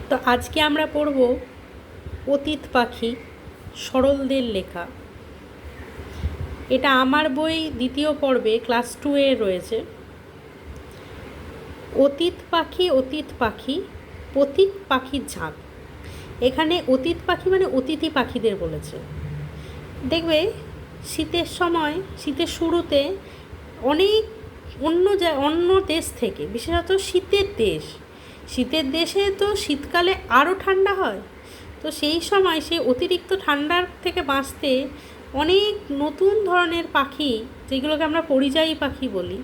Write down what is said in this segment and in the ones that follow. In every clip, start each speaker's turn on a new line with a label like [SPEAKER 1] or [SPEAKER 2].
[SPEAKER 1] তো আজকে আমরা পড়ব অতীত পাখি, সরলদের লেখা। এটা আমার বই দ্বিতীয় পর্বে ক্লাস 2 রয়েছে। অতীত পাখি, অতীত পাখি, পথিক পাখির ঝাঁক। এখানে অতীত পাখি মানে অতিথি পাখিদের বলেছে। দেখবে শীতের সময়, শীতের শুরুতে অনেক অন্য দেশ থেকে, বিশেষত শীতের দেশে তো শীতকালে আরও ঠান্ডা হয়। তো সেই সময় সেই অতিরিক্ত ঠান্ডার থেকে বাঁচতে অনেক নতুন ধরনের পাখি, যেগুলোকে আমরা পরিযায়ী পাখি বলি,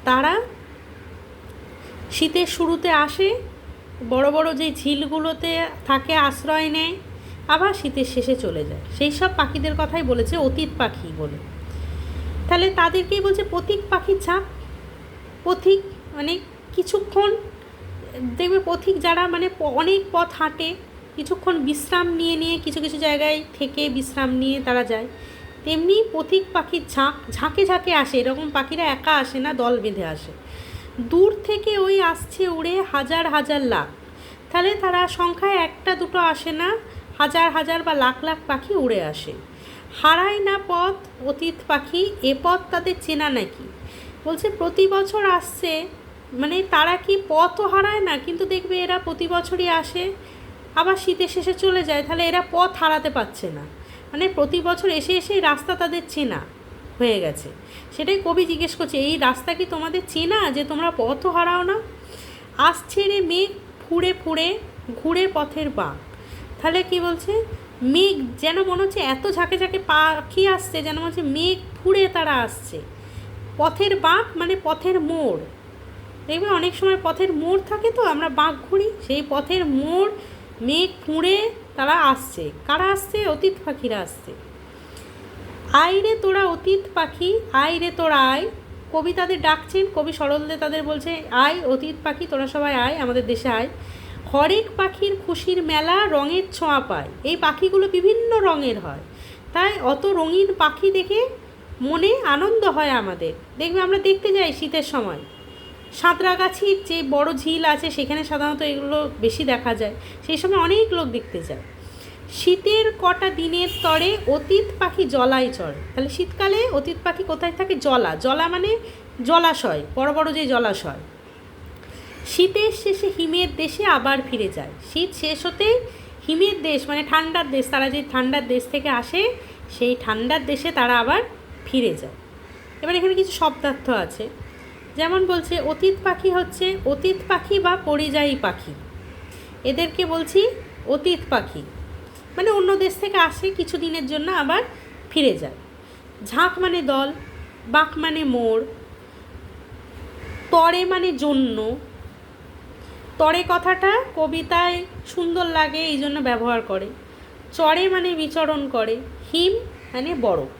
[SPEAKER 1] তারা শীতের শুরুতে আসে, বড় বড় যে ঝিলগুলোতে থাকে আশ্রয় নেয়, আবার শীতের শেষে চলে যায়। সেই সব পাখিদের কথাই বলেছে অতীত পাখি বলে। তাহলে তাদেরকেই বলছে পথিক পাখির ঝাঁক। পথিক মানে কিছুক্ষণ, দেখবে পথিক যারা মানে অনেক পথ হাঁটে, কিছুক্ষণ বিশ্রাম নিয়ে কিছু কিছু জায়গায় থেকে বিশ্রাম নিয়ে তারা যায়, তেমনি পথিক পাখির ঝাঁকে ঝাঁকে আসে। এরকম পাখিরা একা আসে না, দল বেঁধে আসে। দূর থেকে ওই আসছে উড়ে হাজার হাজার লাখ। তাহলে তারা সংখ্যায় একটা দুটো আসে না, হাজার হাজার বা লাখ লাখ পাখি উড়ে আসে। হারায় না পথ অতীত পাখি, এ পথ তাদের চেনা নাকি। বলছে প্রতি বছর আসছে, মানে তারা কি পথও হারায় না, কিন্তু দেখবে এরা প্রতি বছরই আসে, আবার শীতের শেষে চলে যায়। তাহলে এরা পথ হারাতে পারছে না, মানে প্রতি বছর এসে এসে রাস্তা তাদের চেনা হয়ে গেছে। সেটাই কবি জিজ্ঞেস করছে, এই রাস্তা কি তোমাদের চেনা যে তোমরা পথও হারাও না? আসছে রে মেঘ ফুঁড়ে ফুঁড়ে ঘুরে পথের বাঁক। তাহলে কি বলছে, মেঘ যেন মনে হচ্ছে এত ঝাঁকে ঝাঁকে পাখি আসছে, যেন মনে হচ্ছে মেঘ ফুঁড়ে তারা আসছে। পথের বাঁক মানে পথের মোড়। দেখবে অনেক সময় পথের মোড় থাকে, তো আমরা বাঁক ঘুরি, সেই পথের মোড় মেঘ ফুঁড়ে তারা আসছে। কারা আসছে? অতীত পাখিরা আসছে। আয় রে তোরা অতীত পাখি, আয় রে তোরা আয়। কবি তাদের ডাকছেন, কবি সরলদে তাদের বলছে, আয় অতীত পাখি, তোরা সবাই আয়, আমাদের দেশে আয়। হরেক পাখির খুশির মেলা রঙের ছোঁয়া পায়। এই পাখিগুলো বিভিন্ন রঙের হয়, তাই অত রঙিন পাখি দেখে মনে আনন্দ হয় আমাদের। দেখবে আমরা দেখতে যাই শীতের সময়, সাঁতরাগাছির যে বড় ঝিল আছে সেখানে সাধারণত এগুলো বেশি দেখা যায়, সেই সময় অনেক লোক দেখতে যায়। শীতের কটা দিনের তরে অতীত পাখি জলায় চড়ে। তাহলে শীতকালে অতীত পাখি কোথায় থাকে? জলা মানে জলাশয়, বড় বড় যে জলাশয়। শীতের শেষে হিমের দেশে আবার ফিরে যায়। শীত শেষ হতেই হিমের দেশ মানে ঠান্ডার দেশ, তারা যে ঠান্ডার দেশ থেকে আসে, সেই ঠান্ডার দেশে তারা আবার ফিরে যায়। এবার এখানে কিছু শব্দার্থ আছে, যেমন বলছে অতীত পাখি হচ্ছে অতীত পাখি বা পরিযায়ী পাখি, এদেরকে বলছি অতীত পাখি, মানে অন্য দেশ থেকে আসে, কিছু দিনের জন্য আবার ফিরে যায়। ঝাঁক মানে দল, বাঁক মানে মোড়, তরে মানে জন্য। তরে কথাটা কবিতায় সুন্দর লাগে, এই জন্য ব্যবহার করে। চরে মানে বিচরণ করে। হিম মানে বরফ।